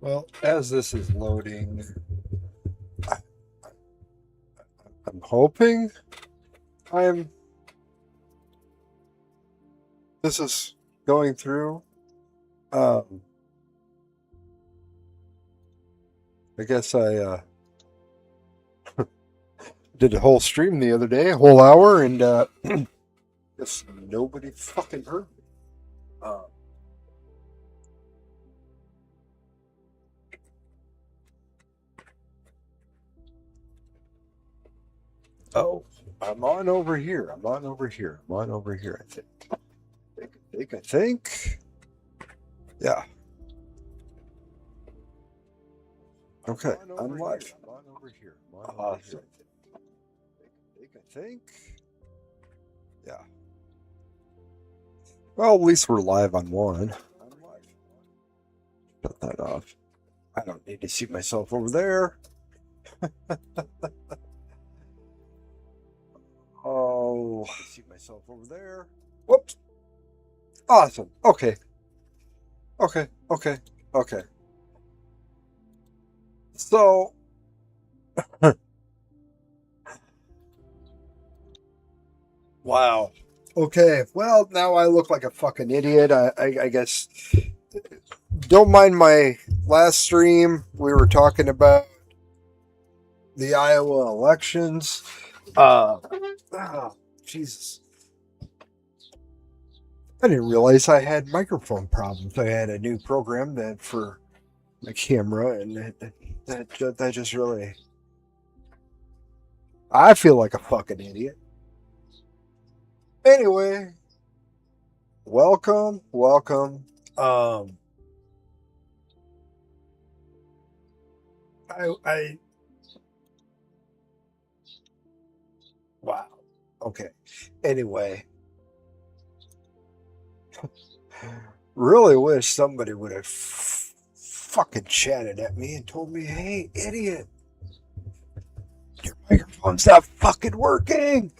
Well, as this is loading, I'm hoping I'm. This is going through. Um, I guess I did a whole stream the other day, a whole hour, and guess nobody fucking heard me. Uh, oh, I'm on over here. I'm on over here. I'm on over here. I think. I think. Yeah. Okay. I'm live. I'm on over here. I'm on over here. I think. Yeah. Well, at least we're live on one. I'm live. Shut that off. I don't need to see myself over there. Oh, see myself over there. Whoops. Awesome. Okay. Okay. Okay. Okay. So, wow. Okay. Well, now I look like a fucking idiot. I guess. Don't mind my last stream. We were talking about the Iowa elections. Oh, Jesus. I didn't realize I had microphone problems. I had a new program that for my camera, and that just really. I feel like a fucking idiot. Anyway, welcome. Um, I wow. Okay. Anyway, really wish somebody would have fucking chatted at me and told me, "Hey, idiot, your microphone's not fucking working."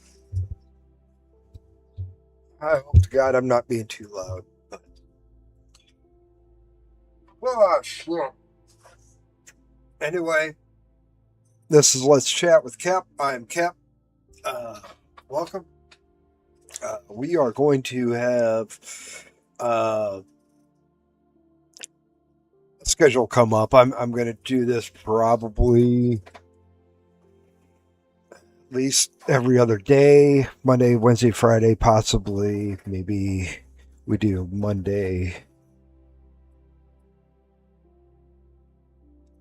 I hope to God I'm not being too loud. Oh, shit. Anyway, this is Let's Chat with Cap. I'm Cap. Welcome. We are going to have a schedule come up. I'm going to do this probably at least every other day, Monday, Wednesday, Friday, possibly. Maybe we do Monday,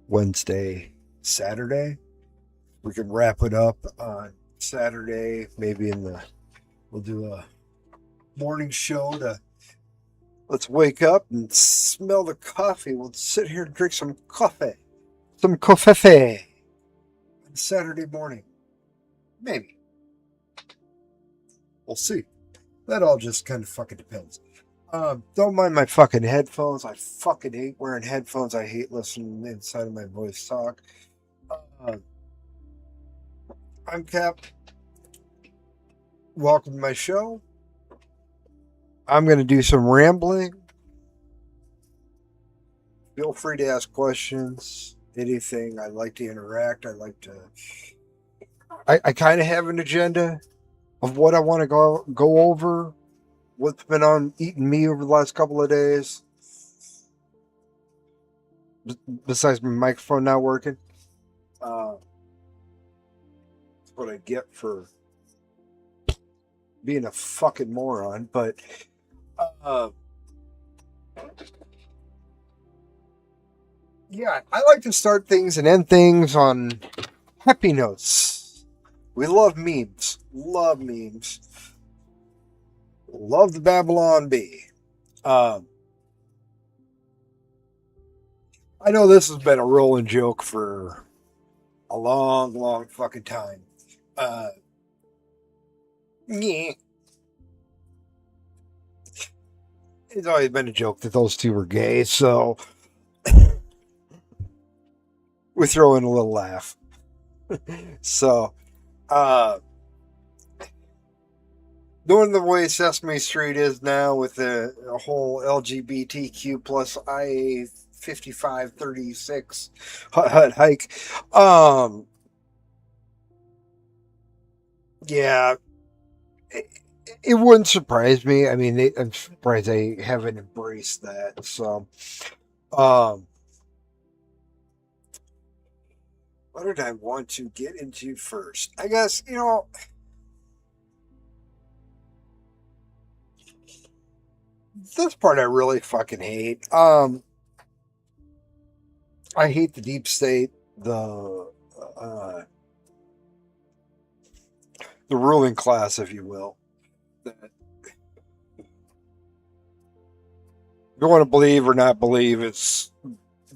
Wednesday, Saturday. We can wrap it up on Saturday, maybe we'll do a morning show to let's wake up and smell the coffee. We'll sit here and drink some coffee. Some coffee on Saturday morning. Maybe. We'll see. That all just kind of fucking depends. Don't mind my fucking headphones. I fucking hate wearing headphones. I hate listening inside of my voice talk. Uh, I'm Cap. Welcome to my show. I'm going to do some rambling. Feel free to ask questions, anything. I like to interact. I kind of have an agenda of what I want to go over. What's been on eating me over the last couple of days. Besides my microphone not working. That's what I get for being a fucking moron. But yeah, I like to start things and end things on happy notes. We love memes. Love memes. Love the Babylon Bee. I know this has been a rolling joke for a long fucking time. Yeah. It's always been a joke that those two were gay, so we throw in a little laugh. So, knowing the way Sesame Street is now with the whole LGBTQ plus IA 5536 hut hike. Um, yeah, it, it wouldn't surprise me. I mean, I'm surprised they haven't embraced that. So, um, what did I want to get into first? I guess, this part I really fucking hate. I hate the deep state, uh, the ruling class, if you will. That you want to believe or not believe it's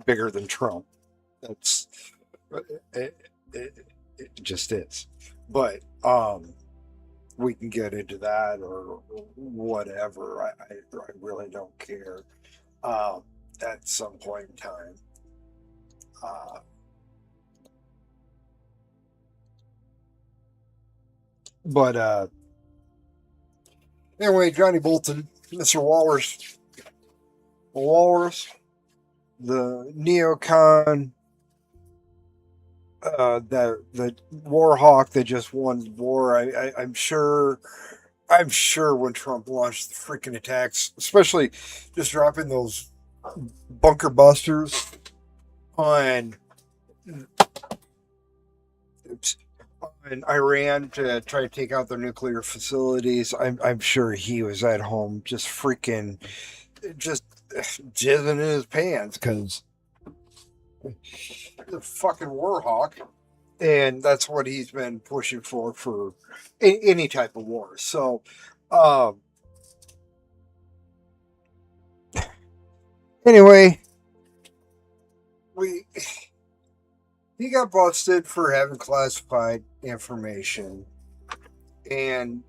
bigger than Trump. That's it, it, it just is. But we can get into that or whatever. I really don't care. Um, at some point in time. Uh, but anyway, Johnny Bolton, Mr. Walrus, the neocon, the war hawk that just won war. I'm sure when Trump launched the freaking attacks, especially just dropping those bunker busters on oops, on Iran to try to take out their nuclear facilities. I'm sure he was at home just freaking just jizzing in his pants because the fucking war hawk, and that's what he's been pushing for any type of war. So, um, anyway, we he got busted for having classified information, and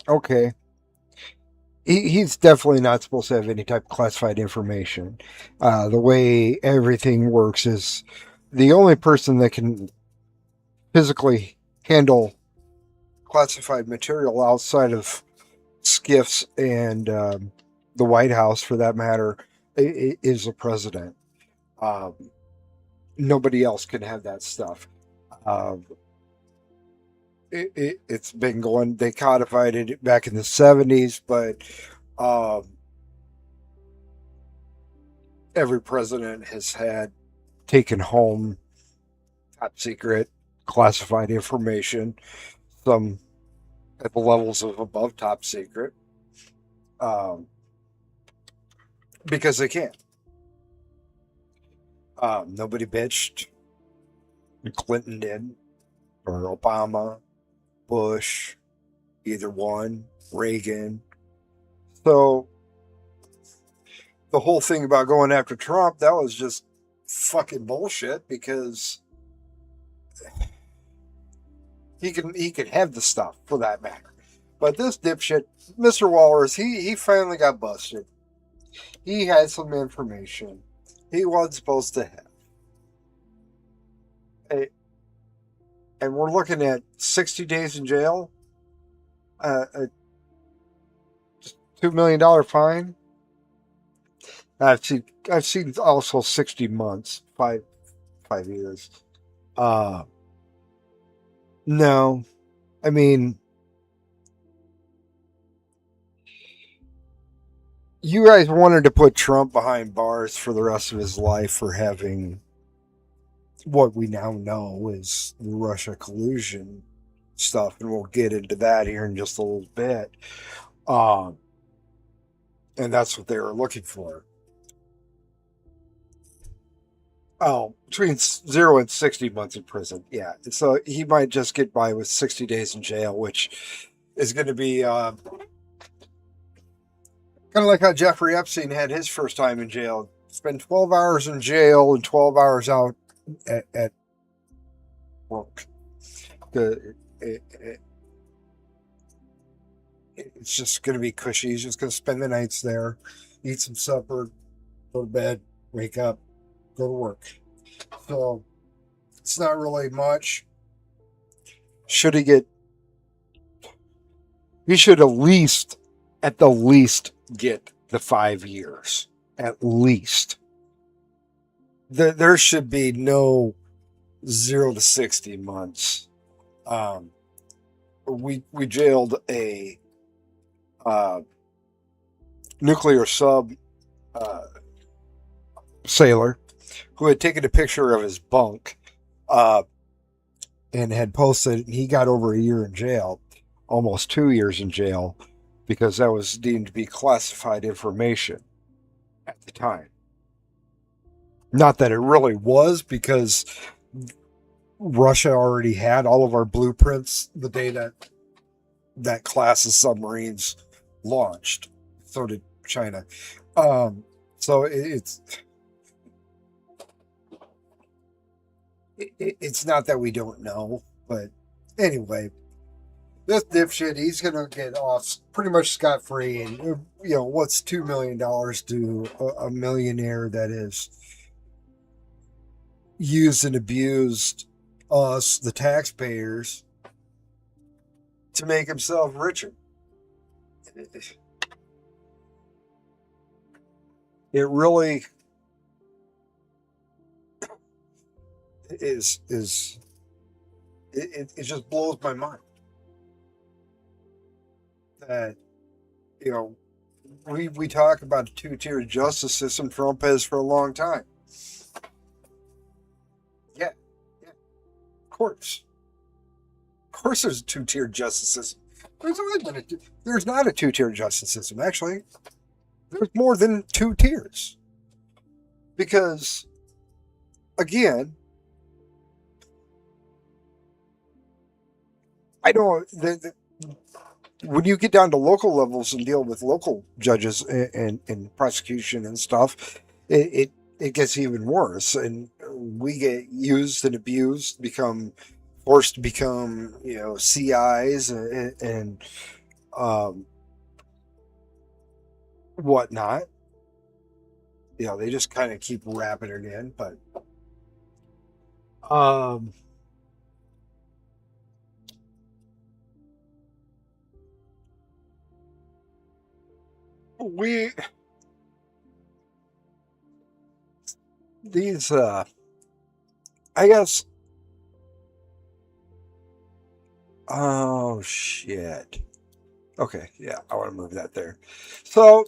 okay, he's definitely not supposed to have any type of classified information. The way everything works is the only person that can physically handle classified material outside of skiffs and the White House, for that matter, is the president. Um, Nobody else can have that stuff. Um, it's been going. They codified it back in the '70s, but um, every president has had taken home top secret classified information. Some at the levels of above top secret, um, because they can. Nobody bitched. Clinton did, or Obama, Bush, either one, Reagan. So the whole thing about going after Trump, that was just fucking bullshit because he can have the stuff for that matter. But this dipshit, Mr. Walrus, he finally got busted. He had some information he wasn't supposed to have. And we're looking at 60 days in jail, a $2 million fine. I've seen also 60 months, 5 years. Uh, no, I mean, you guys wanted to put Trump behind bars for the rest of his life for having what we now know is Russia collusion stuff, and we'll get into that here in just a little bit. Um, and that's what they were looking for. Oh, between 0 and 60 months in prison. Yeah. So he might just get by with 60 days in jail, which is going to be kind of like how Jeffrey Epstein had his first time in jail. Spend 12 hours in jail and 12 hours out at work. It's just going to be cushy. He's just going to spend the nights there, eat some supper, go to bed, wake up, go to work. So it's not really much. Should he get? He should at the least get the 5 years. at least. There should be no 0 to 60 months. Um, we jailed a uh, nuclear sub uh, sailor who had taken a picture of his bunk uh, and had posted. He got over a year in jail, almost 2 years in jail, because that was deemed to be classified information at the time. Not that it really was, because Russia already had all of our blueprints the day that class of submarines launched. So did China. Um, so it's not that we don't know, but anyway, this dipshit, he's gonna get off pretty much scot free. And what's $2 million to a millionaire that is used and abused us, the taxpayers, to make himself richer? It really is it just blows my mind that we talk about a two-tier justice system. Trump has for a long time. Yeah, yeah, of course there's a two-tier justice system. There's not a two-tier justice system. Actually, there's more than two tiers, because again, I know that when you get down to local levels and deal with local judges and prosecution and stuff, it gets even worse, and we get used and abused, become forced to become CIs and um, whatnot. They just kind of keep wrapping it in, but um, we these I guess. Oh shit. Okay, yeah, I want to move that there. So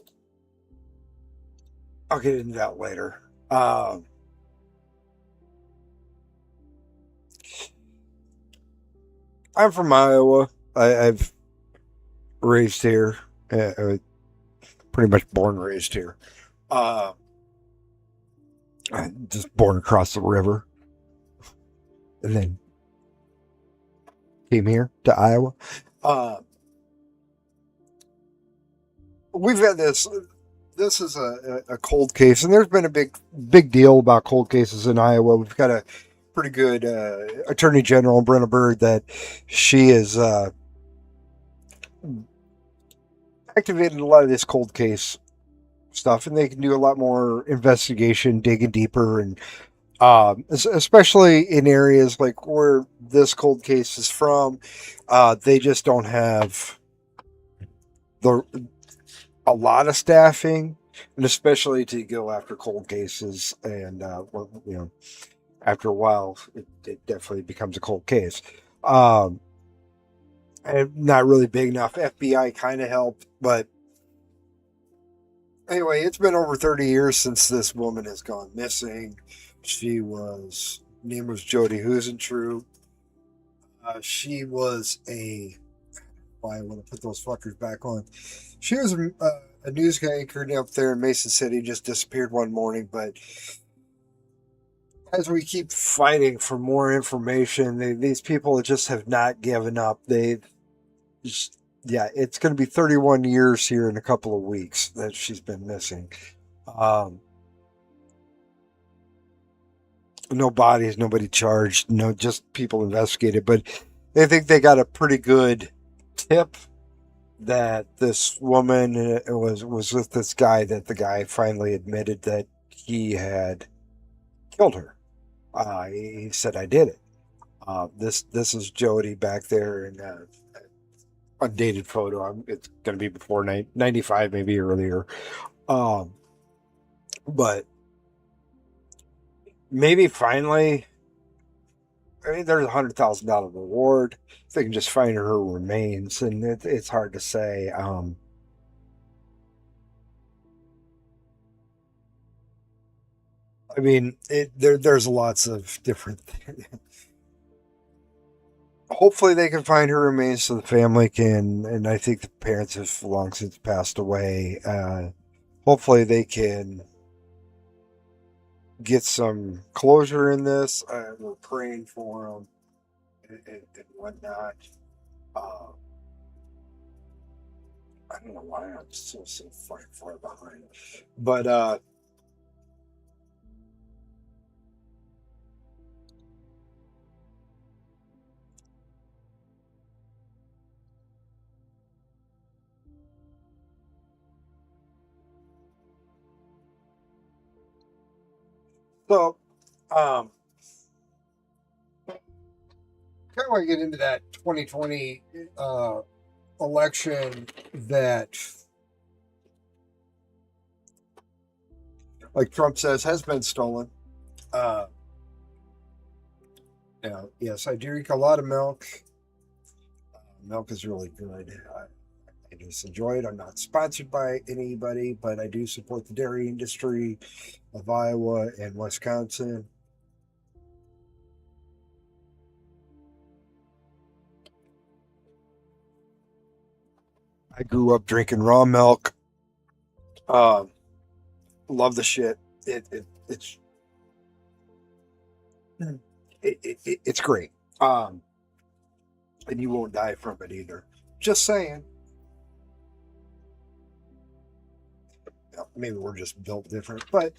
I'll get into that later. I'm from Iowa. I've raised here, pretty much born and raised here. Uh, just born across the river, and then came here to Iowa. Uh, we've had this. This is a cold case, and there's been a big deal about cold cases in Iowa. We've got a pretty good Attorney General, Brenna Bird, that she is activated a lot of this cold case stuff, and they can do a lot more investigation, digging deeper, and especially in areas like where this cold case is from. They just don't have the a lot of staffing, and especially to go after cold cases. And after a while, it definitely becomes a cold case. Um, and not really big enough. FBI kind of helped, but anyway, it's been over 30 years since this woman has gone missing. Name was Jody Husentrue. She was I want to put those fuckers back on. She was a news anchor up there in Mason City, just disappeared one morning. But as we keep fighting for more information, these people just have not given up. Yeah, it's going to be 31 years here in a couple of weeks that she's been missing. Um, no bodies, nobody charged, no, just people investigated. But they think they got a pretty good tip that this woman was with this guy, that the guy finally admitted that he had killed her. He said, "I did it." This is Jody back there in undated photo. It's going to be before 95, maybe earlier. Um, But maybe finally, I mean, there's $100,000 reward if they can just find her remains, and it's hard to say. I mean, there's lots of different things. Hopefully they can find her remains so the family can, and I think the parents have long since passed away. Hopefully they can get some closure in this. We're praying for them and whatnot. I don't know why I'm so far behind, but so kind of want to get into that 2020 election that, like Trump says, has been stolen. Yes, I drink a lot of milk. Milk is really good. I just enjoy it. I'm not sponsored by anybody, but I do support the dairy industry of Iowa and Wisconsin. I grew up drinking raw milk. Love the shit. It's great. And you won't die from it either. Just saying. Maybe we're just built different, but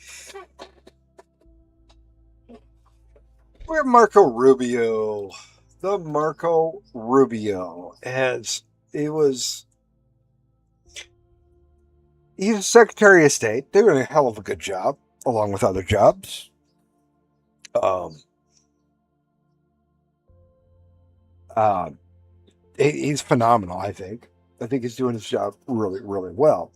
we have Marco Rubio. The Marco Rubio he's a Secretary of State, doing a hell of a good job, along with other jobs. He's phenomenal, I think. I think he's doing his job really, really well.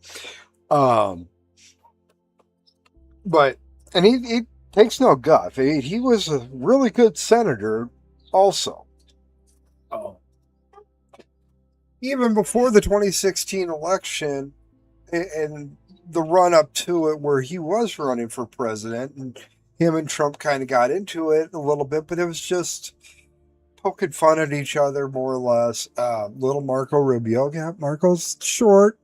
But he takes no guff. He was a really good senator also. Even before the 2016 election and the run up to it, where he was running for president, and him and Trump kind of got into it a little bit, but it was just poking fun at each other, more or less. Little Marco Rubio. Yeah, Marco's short,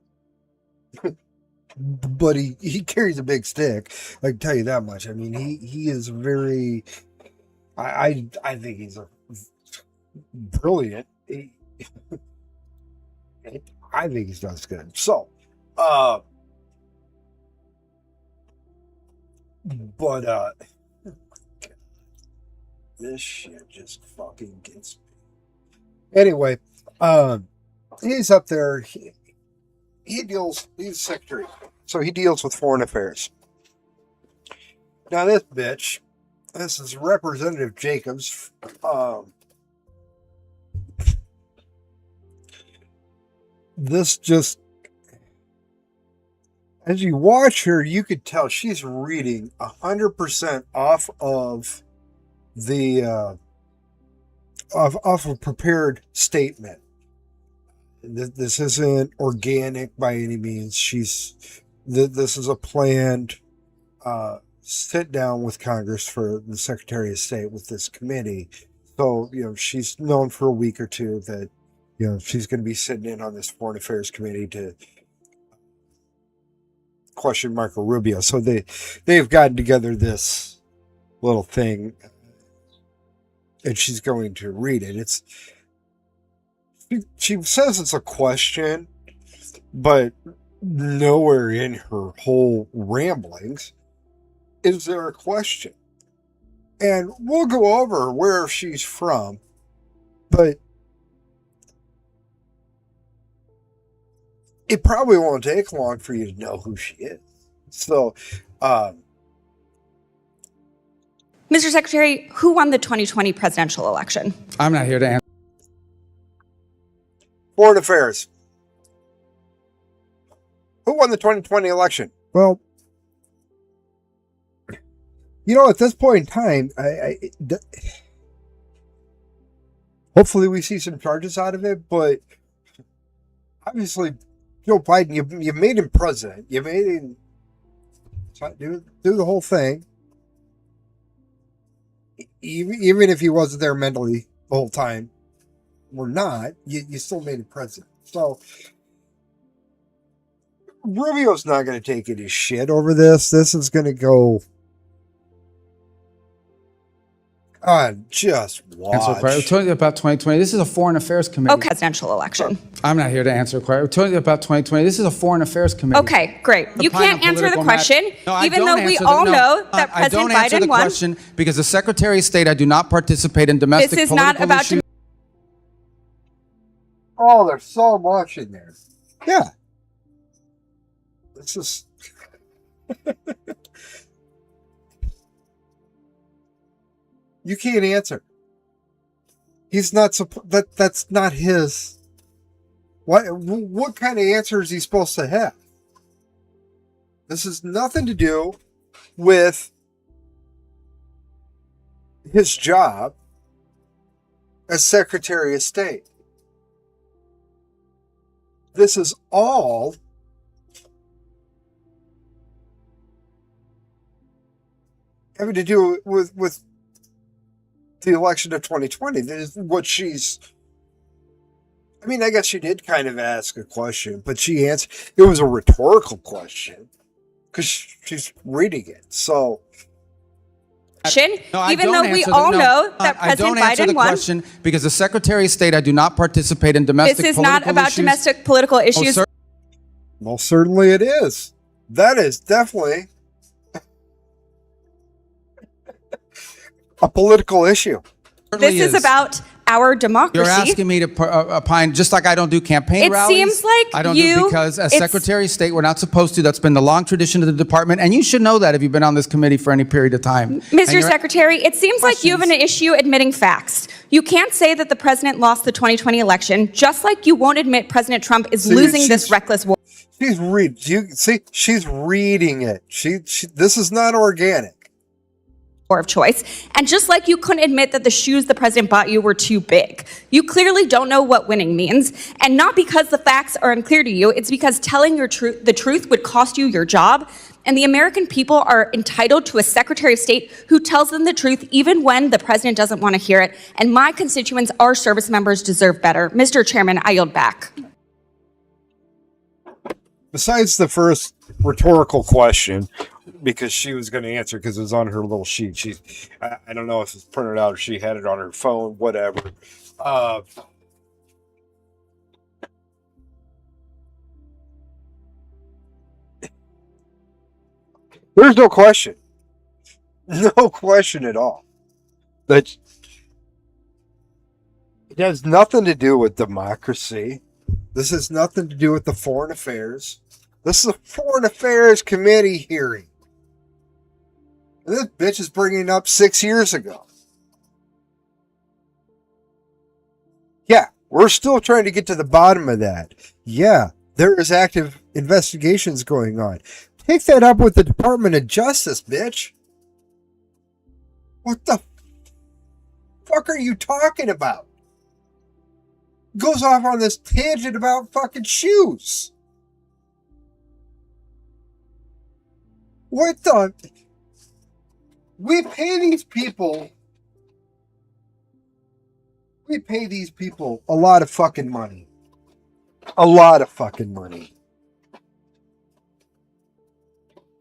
but he carries a big stick. I can tell you that much. I mean, he is very. I think he's a brilliant. I think he's done good. So, but this shit just fucking gets me. Anyway, he's up there. He's secretary, so he deals with foreign affairs. Now this bitch, this is Representative Jacobs. This just, as you watch her, you could tell she's reading 100% off of the off a prepared statement. This isn't organic by any means. This is a planned sit down with Congress for the Secretary of State with this committee. So, she's known for a week or two that, she's going to be sitting in on this Foreign Affairs Committee to question Marco Rubio. So they've gotten together this little thing, and she's going to read it. She says it's a question, but nowhere in her whole ramblings is there a question. And we'll go over where she's from, but it probably won't take long for you to know who she is. So, Mr. Secretary, who won the 2020 presidential election? I'm not here to answer. Foreign Affairs. Who won the 2020 election? Well, At this point in time, hopefully we see some charges out of it, but obviously Joe Biden, you made him president. You made him do the whole thing. Even if he wasn't there mentally the whole time, or not, you still made him president. So Rubio's not going to take any shit over this. This is going to go on. Just watch. We're talking about 2020. This is a foreign affairs committee. Okay, presidential election. I'm not here to answer the question. We're talking about 2020. This is a foreign affairs committee. Okay, great. You can't answer the question, I even don't though we answer all no, know that I don't President answer the Biden won. question because the Secretary of State, I do not participate in domestic This is political not about issues. Oh, there's so much in there. Yeah. This is. You can't answer. He's not that's not his. What kind of answer is he supposed to have? This has nothing to do with his job as Secretary of State. This is all having to do with the election of 2020. This is what she's. I mean, I guess she did kind of ask a question, but she answered. It was a rhetorical question because she's reading it. So. Even though we all know that I don't President answer the Biden won. question because the Secretary of State, I do not participate in domestic This is political not about issues. domestic political issues. Well, certainly it is. That is definitely a political issue. This is about our democracy. You're asking me to opine, just like I don't do campaign It rallies. seems like I don't you- do because as it's- Secretary of State, we're not supposed to. That's been the long tradition of the department, and you should know that if you've been on this committee for any period of time. And Mr. you're- Secretary, it seems like you have an issue admitting facts. You can't say that the president lost the 2020 election, just like you won't admit President Trump is losing this reckless war. She's reading. You see, she's reading it. She. This is not organic. Of choice. And just like you couldn't admit that the shoes the president bought you were too big, you clearly don't know what winning means. And not because the facts are unclear to you, it's because telling the truth would cost you your job. And the American people are entitled to a Secretary of State who tells them the truth even when the president doesn't want to hear it. And my constituents, our service members, deserve better. Mr. Chairman, I yield back. Besides the first rhetorical question, because she was going to answer because it was on her little sheet. I don't know if it's printed out or she had it on her phone, whatever. There's no question. No question at all. That it has nothing to do with democracy. This has nothing to do with the foreign affairs. This is a foreign affairs committee hearing. And this bitch is bringing it up 6 years ago. Yeah, we're still trying to get to the bottom of that. Yeah, there is active investigations going on. Take that up with the Department of Justice, bitch. What the fuck are you talking about? Goes off on this tangent about fucking shoes. What the? We pay these people a lot of fucking money. A lot of fucking money.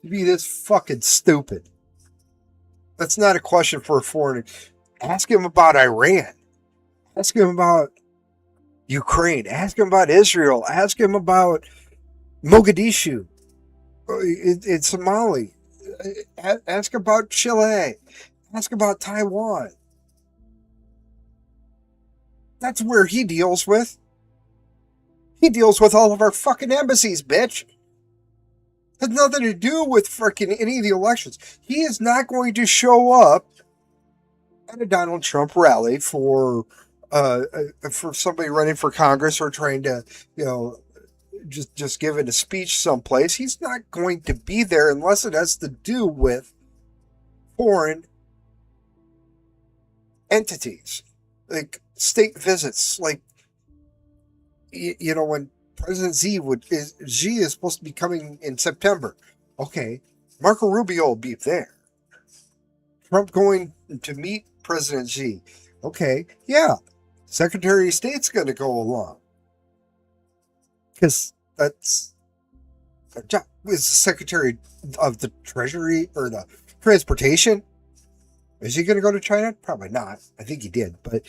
To be this fucking stupid. That's not a question for a foreigner. Ask him about Iran. Ask him about Ukraine. Ask him about Israel. Ask him about Mogadishu in Somalia. Ask about Chile. Ask about Taiwan. That's where he deals with. He deals with all of our fucking embassies, bitch. Has nothing to do with freaking any of the elections. He is not going to show up at a Donald Trump rally for somebody running for Congress or trying to, just giving a speech someplace. He's not going to be there unless it has to do with foreign entities, like state visits, like when President Xi is supposed to be coming in September. Okay, Marco Rubio will be there. Trump going to meet President Xi. Okay, yeah, Secretary of State's going to go along because that's their job. Is the Secretary of the Treasury or the Transportation? Is he going to go to China? Probably not. I think he did, but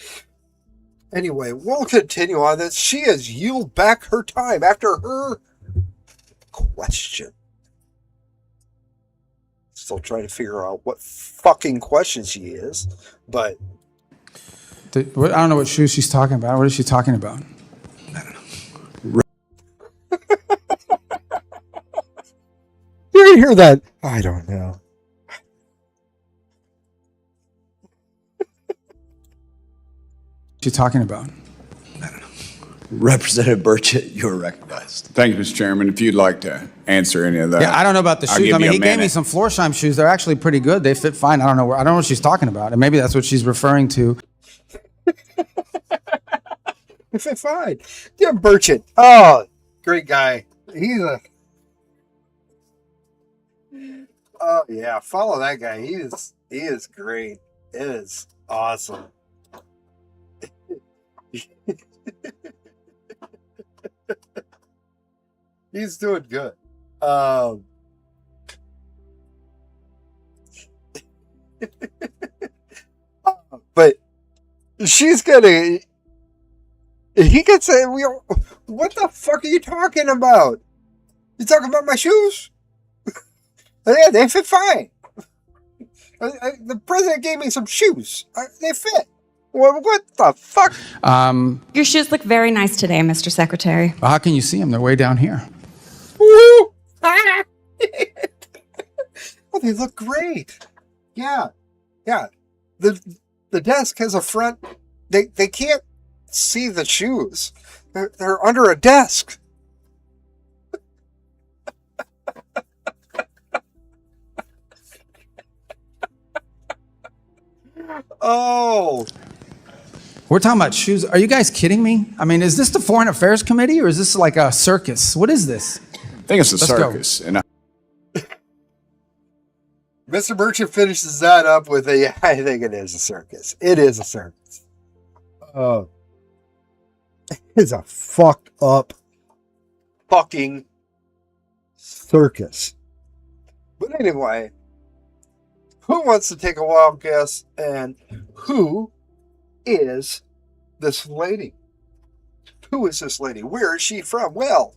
anyway, we'll continue on this. She has yielded back her time after her question. Still trying to figure out what fucking question she is, but I don't know what shoes she's talking about. What is she talking about? Did you hear that? I don't know. What she talking about? Representative Burchett, you're recognized. Thank you, Mr. Chairman. If you'd like to answer any of that. Yeah, I don't know about the I'll shoes. give I mean, you a he gave me minute. some Florsheim shoes. They're actually pretty good. They fit fine. I don't know what she's talking about. And maybe that's what she's referring to. They fit fine. Yeah, Burchett. Oh, great guy. He's a. Oh yeah, follow that guy. He is great. It is awesome. He's doing good. But she's gonna. He could say, "What the fuck are you talking about? You talking about my shoes? Yeah, they fit fine. The president gave me some shoes. They fit. What the fuck?" Your shoes look very nice today, Mr. Secretary. Well, how can you see them? They're way down here. Woo! Oh, they look great. Yeah. The desk has a front. They can't see the shoes. They're under a desk. Oh. We're talking about shoes. Are you guys kidding me? I mean, is this the Foreign Affairs Committee or is this like a circus? What is this? I think it's a Let's go. circus. And Mr. Merchant finishes that up with I think it is a circus. It is a circus. It's a fucked up fucking circus. But anyway, who wants to take a wild guess? And who is this lady? Who is this lady? Where is she from? Well,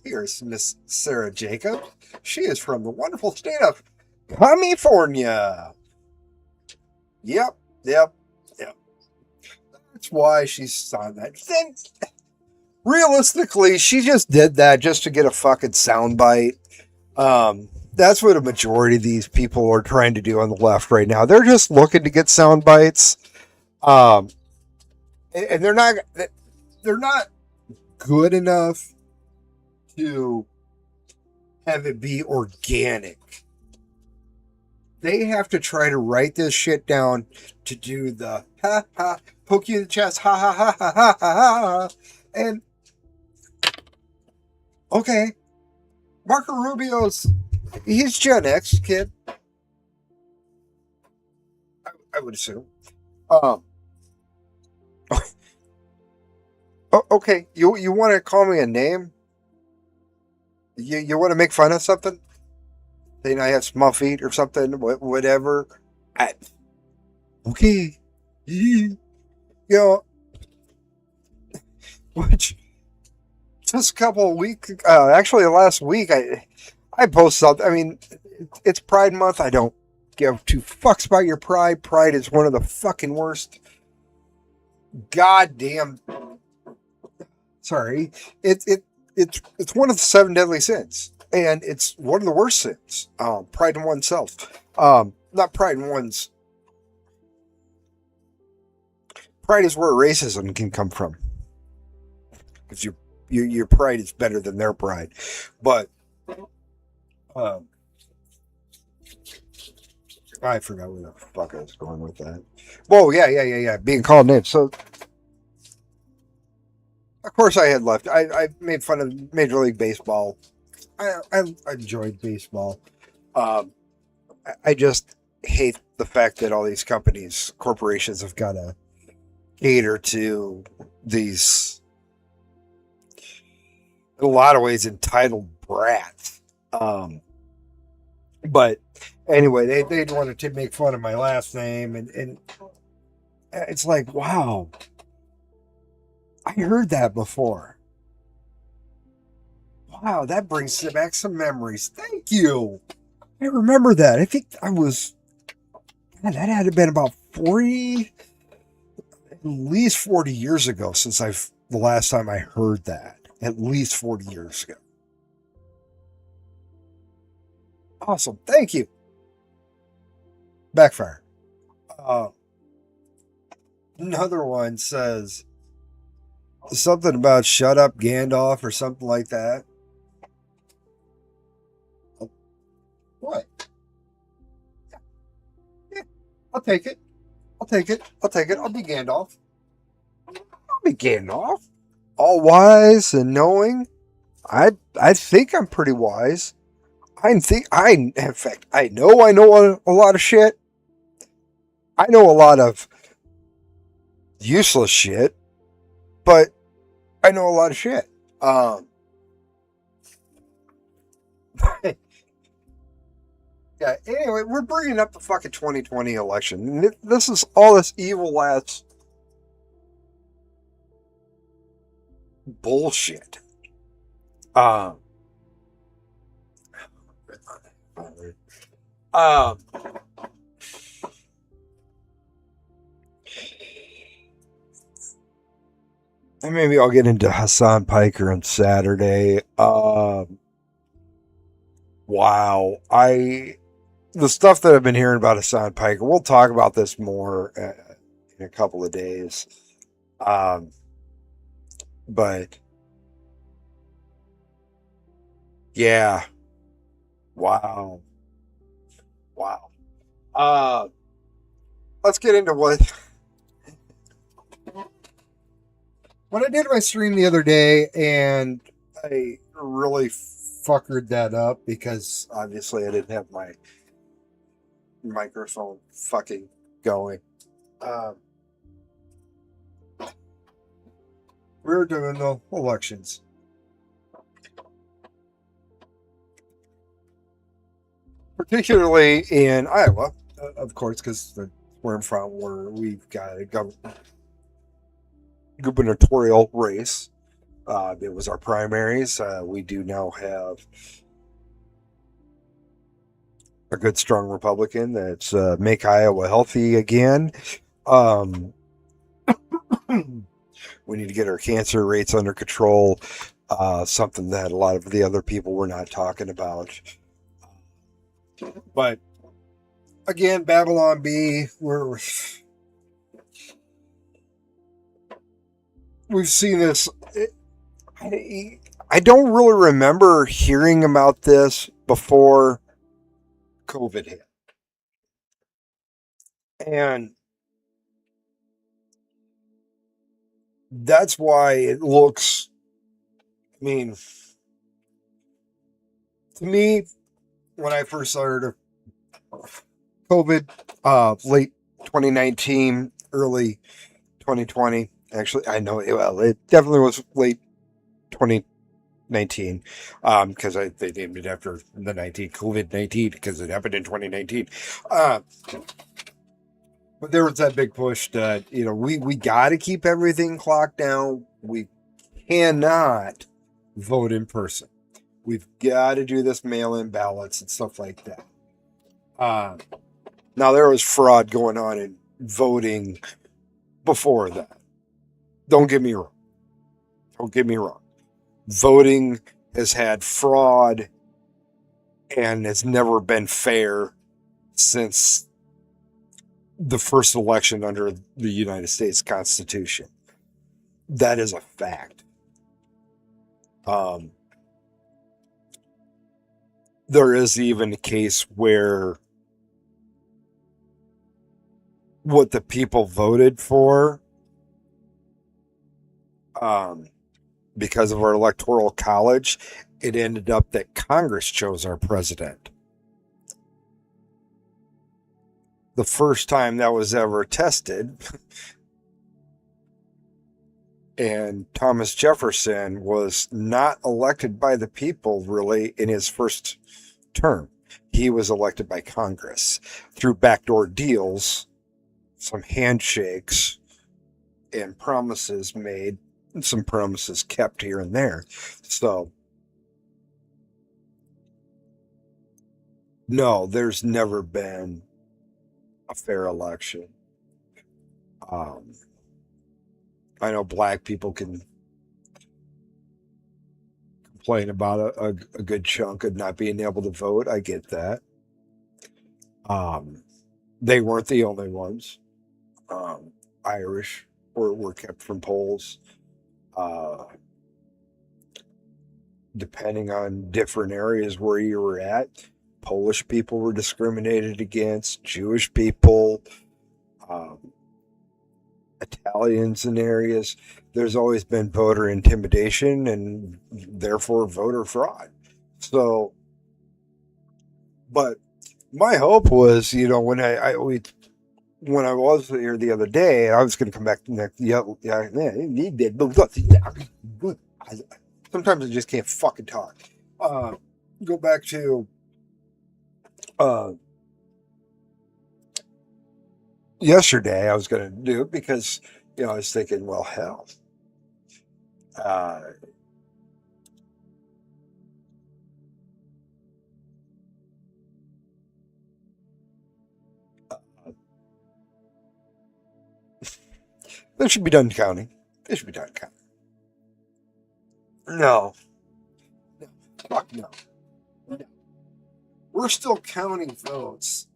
here's Miss Sarah Jacobs. She is from the wonderful state of California. Yep. That's why she's on that. Then, realistically, she just did that just to get a fucking soundbite. That's what a majority of these people are trying to do on the left right now. They're just looking to get sound bites. And they're not good enough to have it be organic. They have to try to write this shit down to do the ha ha, poke you in the chest, ha ha ha ha ha ha ha. And okay, Marco Rubio's, he's Gen X kid. I would assume. Okay, you want to call me a name? You want to make fun of something? Saying I have small feet or something, whatever. Okay. Which just a couple of weeks, actually last week, I posted something. I mean, it's Pride Month. I don't give two fucks about your pride. Pride is one of the fucking worst. Goddamn. Sorry. It's one of the 7 deadly sins. And it's one of the worst sins. Pride in oneself. Not pride in one's. Pride is where racism can come from. Because your pride is better than their pride. But I forgot where the fuck I was going with that. Whoa, yeah. Being called names. So, of course, I had left. I made fun of Major League Baseball. I enjoyed baseball. Um, I just hate the fact that all these companies, corporations, have got to cater to these, in a lot of ways, entitled brats. But anyway, they wanted to make fun of my last name, and it's like, wow, I heard that before. Wow, that brings back some memories. Thank you. I remember that. I think I was, man, that had been about 40, at least 40 years ago since the last time I heard that. At least 40 years ago. Awesome. Thank you. Backfire. Another one says something about shut up Gandalf or something like that. What? Yeah, I'll take it. I'll take it. I'll be Gandalf. I'll be Gandalf. All wise and knowing. I think I'm pretty wise. In fact, I know a lot of shit. I know a lot of useless shit, but I know a lot of shit. Yeah, anyway, we're bringing up the fucking 2020 election. This is all this evil ass bullshit. And maybe I'll get into Hassan Piker on Saturday. Wow. The stuff that I've been hearing about Hassan Piker, we'll talk about this more in a couple of days. But yeah, wow. Let's get into what I did my stream the other day, and I really fuckered that up because obviously I didn't have my microphone fucking going. We were doing the elections. Particularly in Iowa, of course, because where I'm from, where we've got a gubernatorial race. It was our primaries. We do now have a good, strong Republican that's make Iowa healthy again. We need to get our cancer rates under control. Something that a lot of the other people were not talking about. But again, Babylon B, we've seen this. I don't really remember hearing about this before COVID hit. And that's why it looks, I mean, to me, when I first started COVID, late 2019, early 2020, actually, I know, well, it definitely was late 2019, because they named it after the COVID-19, because it happened in 2019. But there was that big push that, we got to keep everything clocked down. We cannot vote in person. We've got to do this mail-in ballots and stuff like that. Now, there was fraud going on in voting before that. Don't get me wrong. Voting has had fraud and has never been fair since the first election under the United States Constitution. That is a fact. There is even a case where what the people voted for, because of our electoral college, it ended up that Congress chose our president. The first time that was ever tested, and Thomas Jefferson was not elected by the people really in his first term. He was elected by Congress through backdoor deals, some handshakes, and promises made, and some promises kept here and there. So, no, there's never been a fair election. I know black people can complain about a good chunk of not being able to vote. I get that. They weren't the only ones. Irish were kept from polls. Depending on different areas where you were at, Polish people were discriminated against, Jewish people, Italians in areas. There's always been voter intimidation and therefore voter fraud. So, but my hope was, you know, when I was here the other day, I was going to come back next. Yeah, he did. Sometimes I just can't fucking talk. Go back to yesterday. I was going to do it because, you know, I was thinking, well, hell. They should be done counting. They should be done counting. No. Fuck no. We're still counting votes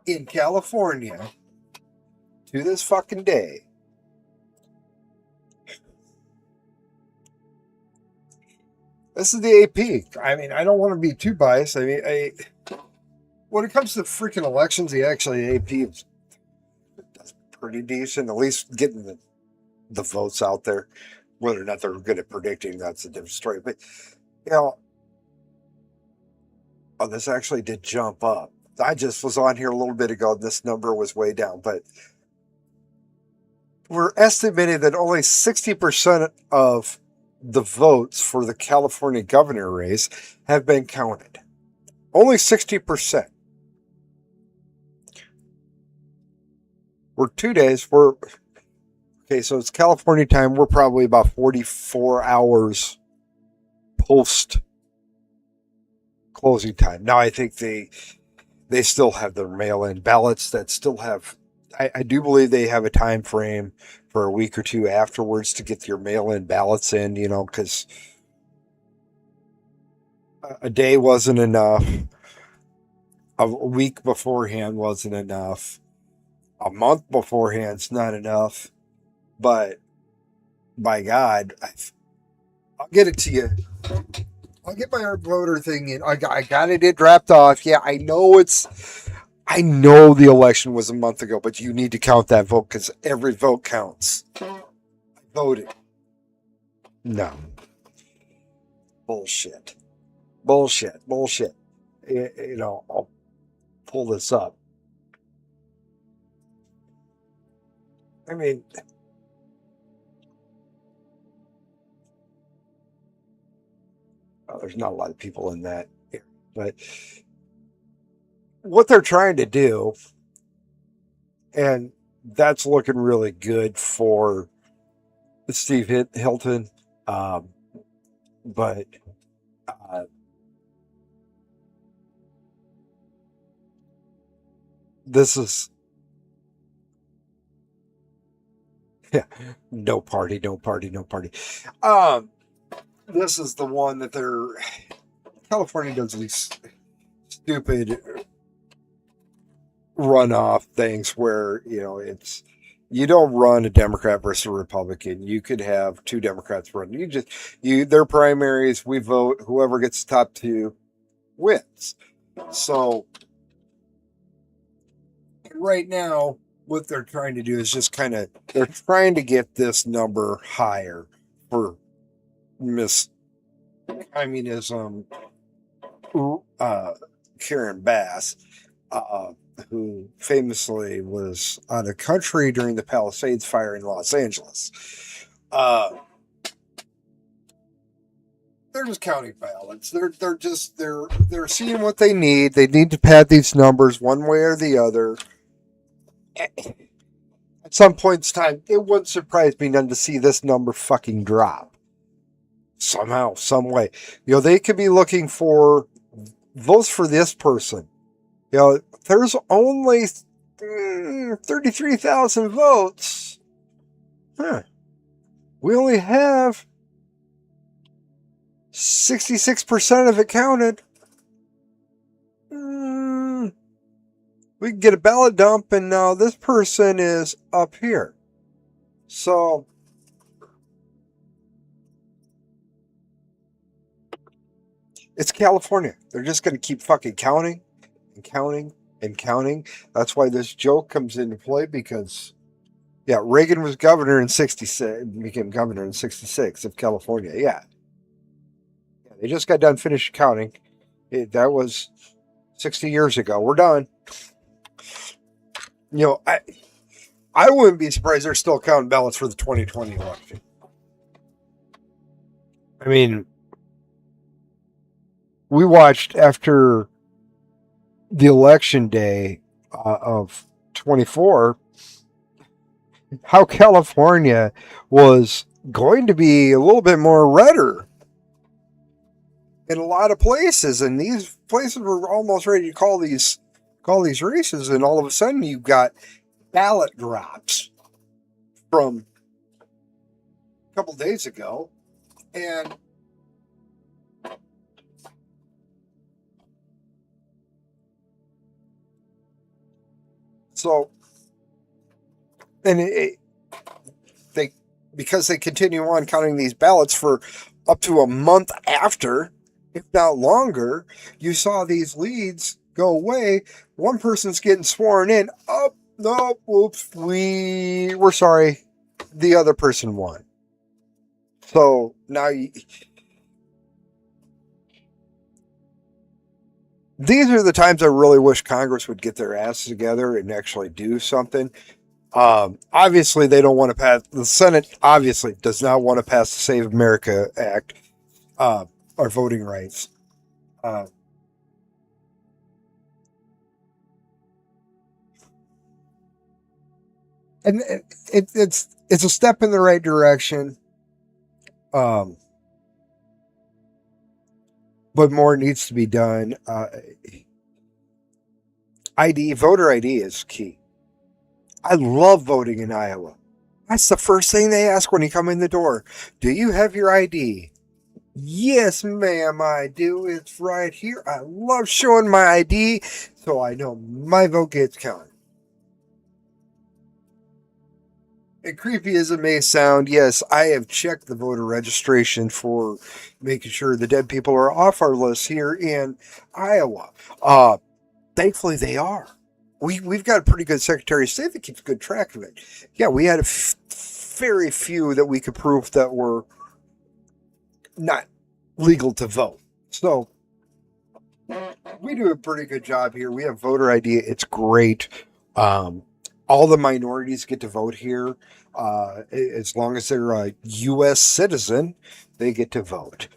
in California to this fucking day. This is the AP. I mean, I don't want to be too biased. I mean, when it comes to freaking elections, the AP is pretty decent, at least getting the votes out there. Whether or not they're good at predicting, that's a different story. But, you know, oh, this actually did jump up. I just was on here a little bit ago. This number was way down, but we're estimating that only 60% of the votes for the California governor race have been counted. Only 60%. We're 2 days. Okay, so it's California time. We're probably about 44 hours post closing time. Now, I think they still have their mail-in ballots that still have. I do believe they have a time frame for a week or two afterwards to get your mail-in ballots in. You know, because a day wasn't enough. A week beforehand wasn't enough. A month beforehand's not enough. But by God, I'll get it to you. I'll get my voter thing in. I got it dropped off. Yeah, I know the election was a month ago, but you need to count that vote because every vote counts. I voted. No. Bullshit. You know, I'll pull this up. I mean, there's not a lot of people in that area, but what they're trying to do, and that's looking really good for Steve Hilton, but this is no party. This is the one that California does these stupid runoff things where, you know, you don't run a Democrat versus a Republican. You could have two Democrats run. Their primaries, we vote, whoever gets the top two wins. So right now, what they're trying to do is just they're trying to get this number higher for Miss Communism, Karen Bass, who famously was out of country during the Palisades fire in Los Angeles. They're just counting ballots. They're seeing what they need. They need to pad these numbers one way or the other. At some point in time, it wouldn't surprise me none to see this number fucking drop. Somehow, some way. They could be looking for votes for this person. There's only 33,000 votes. We only have 66% of it counted. We can get a ballot dump, and now this person is up here. So, it's California. They're just going to keep fucking counting and counting and counting. That's why this joke comes into play, because, Reagan was governor in 66, became governor in 66 of California. Yeah. They just got done finished counting. That was 60 years ago. We're done. I wouldn't be surprised they're still counting ballots for the 2020 election. I mean, we watched after the election day of 24 how California was going to be a little bit more redder in a lot of places, and these places were almost ready to call these races, and all of a sudden you got ballot drops from a couple days ago, and so, and because they continue on counting these ballots for up to a month after, if not longer, you saw these leads go away. One person's getting sworn in. Oh, no, oops, we're sorry. The other person won. So now these are the times I really wish Congress would get their asses together and actually do something. Obviously, they don't want to pass. The Senate obviously does not want to pass the Save America Act, or voting rights. And it's a step in the right direction. But more needs to be done. Voter ID is key. I love voting in Iowa. That's the first thing they ask when you come in the door. Do you have your ID? Yes, ma'am, I do. It's right here. I love showing my ID so I know my vote gets counted. And creepy as it may sound, yes, I have checked the voter registration for making sure the dead people are off our list here in Iowa. Thankfully, they are. We've got a pretty good Secretary of State that keeps good track of it. Yeah, we had very few that we could prove that were not legal to vote. So we do a pretty good job here. We have voter ID. It's great. All the minorities get to vote here. As long as they're a U.S. citizen, they get to vote.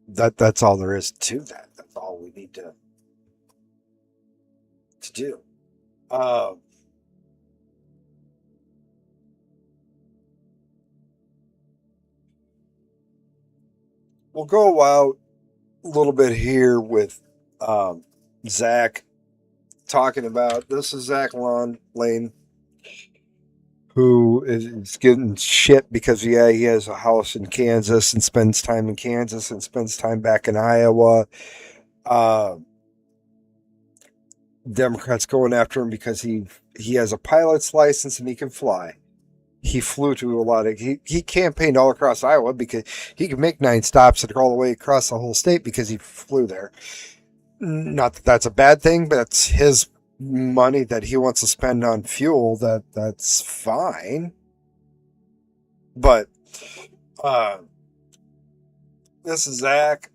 That's all there is to that. That's all we need to do. We'll go out a little bit here with Zach talking about, this is Zach Lane, who is getting shit because he has a house in Kansas and spends time in Kansas and spends time back in Iowa. Democrats going after him because he has a pilot's license and he can fly. He flew to a lot of, he campaigned all across Iowa because he could make 9 stops and all the way across the whole state because he flew there. Not that that's a bad thing, but it's his money that he wants to spend on fuel. That's fine. But this is Zach.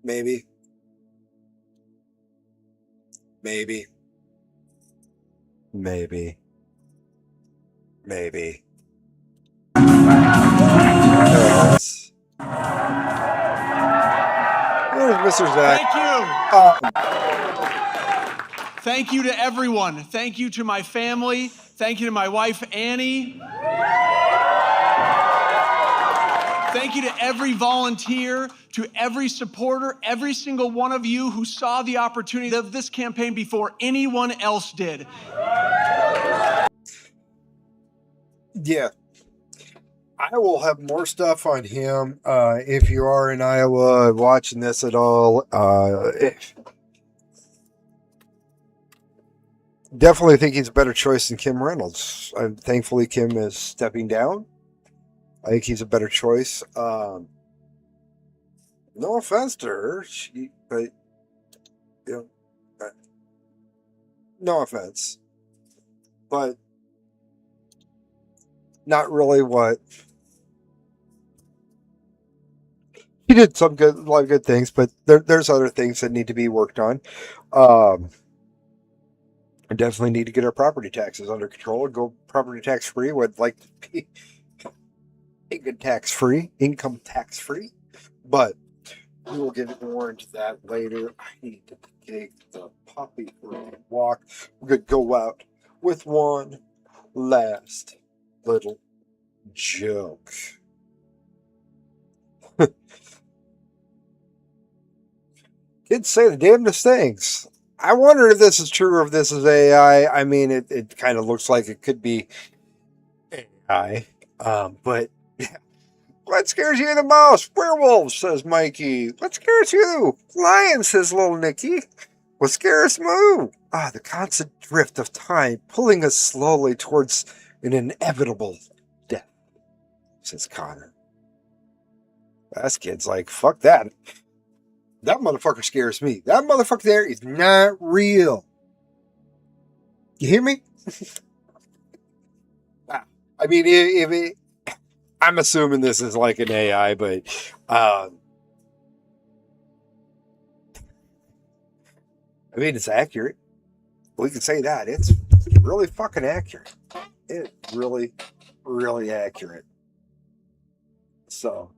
Maybe. Maybe. Maybe. Maybe. There it is. There's Mr. Zach. Thank you to everyone. Thank you to my family. Thank you to my wife, Annie. Thank you to every volunteer, to every supporter, every single one of you who saw the opportunity of this campaign before anyone else did. Yeah. I will have more stuff on him. If you are in Iowa watching this at all, definitely think he's a better choice than Kim Reynolds. Thankfully, Kim is stepping down. I think he's a better choice. No offense to her, but you know, no offense, but not really what he did. A lot of good things, but there's other things that need to be worked on. I definitely need to get our property taxes under control and go property tax free. Would like to be income tax free, but we will get more into that later. I need to take the puppy for a walk. We're gonna go out with one last little joke. Kids say the damnedest things. I wonder if this is true or if this is AI. I mean, it kind of looks like it could be AI. But what scares you the most? Werewolves, says Mikey. What scares you? Lions, says little Nicky. What scares Moo? The constant drift of time pulling us slowly towards an inevitable death, says Connor. That kid's like, fuck that. That motherfucker scares me. That motherfucker there is not real. You hear me? I mean, I'm assuming this is like an AI, but I mean, it's accurate. We can say that. It's really fucking accurate. It's really, really accurate. So,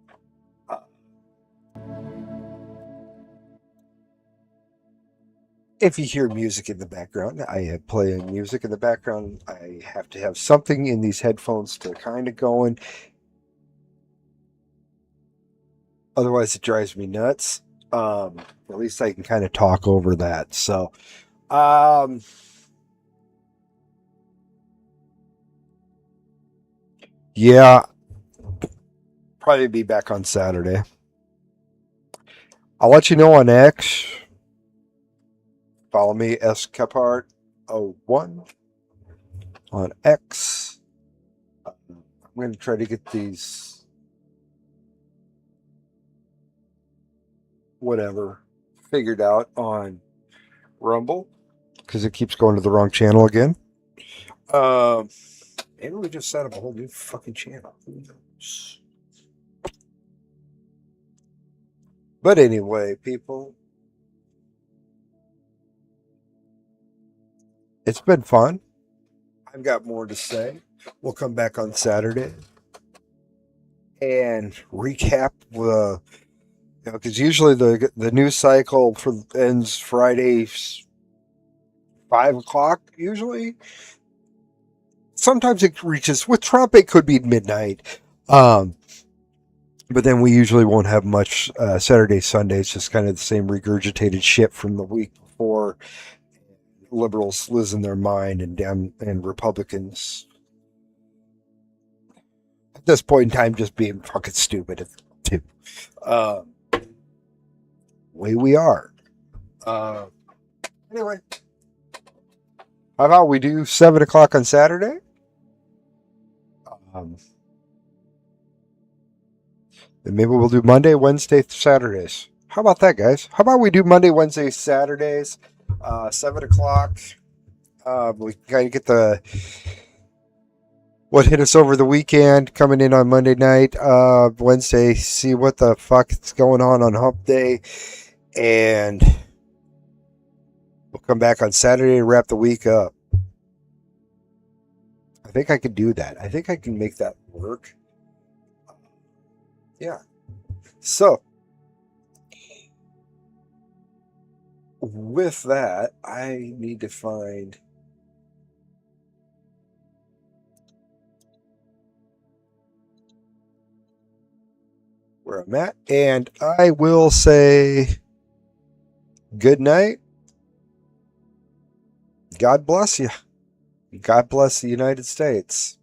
if you hear music in the background, I have playing music in the background. I have to have something in these headphones to kind of going. Otherwise, it drives me nuts. At least I can kind of talk over that. So, yeah, probably be back on Saturday. I'll let you know on X. Follow me, skephardt01 on X. I'm going to try to get these whatever figured out on Rumble because it keeps going to the wrong channel again. Maybe we just set up a whole new fucking channel. Who knows? But anyway, people, it's been fun. I've got more to say. We'll come back on Saturday and recap because usually the news cycle ends Friday 5:00 usually. Sometimes it reaches with Trump. It could be midnight. But then we usually won't have much Saturday, Sunday. It's just kind of the same regurgitated shit from the week before. Liberals losing their mind and Republicans at this point in time just being fucking stupid too. Way we are. Anyway, how about we do 7:00 on Saturday? And maybe we'll do Monday, Wednesday, Saturdays. How about that, guys? How about we do Monday, Wednesday, Saturdays, 7 o'clock. We kind of get what hit us over the weekend coming in on Monday night, Wednesday, see what the fuck is going on Hump Day, and we'll come back on Saturday and wrap the week up. I think I can do that. I think I can make that work. Yeah. So, with that, I need to find where I'm at, and I will say good night. God bless you. God bless the United States.